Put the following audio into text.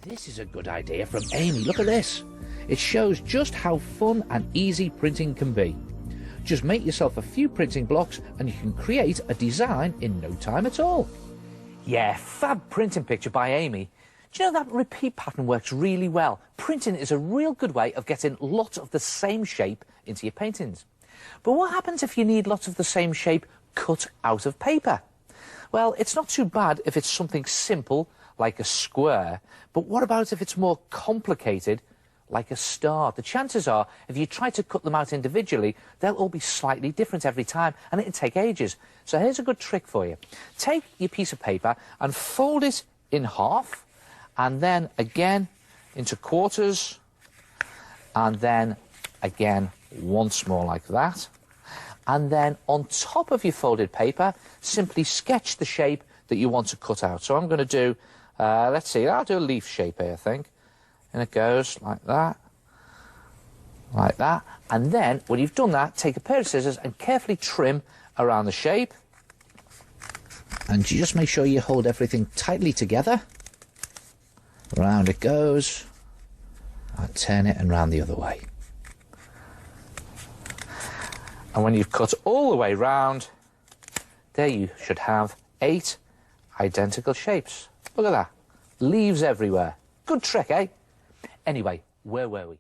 This is a good idea from Amy. Look at this. It shows just how fun and easy printing can be. Just make yourself a few printing blocks and you can create a design in no time at all. Yeah, fab printing picture by Amy. Do you know that repeat pattern works really well? Printing is a real good way of getting lots of the same shape into your paintings. But what happens if you need lots of the same shape cut out of paper? Well, it's not too bad if it's something simple, like a square, but what about if it's more complicated, like a star? The chances are, if you try to cut them out individually, they'll all be slightly different every time, and it'll take ages. So here's a good trick for you. Take your piece of paper and fold it in half, and then again into quarters, and then again once more like that. And then on top of your folded paper, simply sketch the shape that you want to cut out. So I'm going to do, let's see, I'll do a leaf shape here, I think. And it goes like that, and then when you've done that, take a pair of scissors and carefully trim around the shape. And you just make sure you hold everything tightly together. Round it goes. I'll turn it and round the other way. And when you've cut all the way round, there you should have 8 identical shapes. Look at that. Leaves everywhere. Good trick, eh? Anyway, where were we?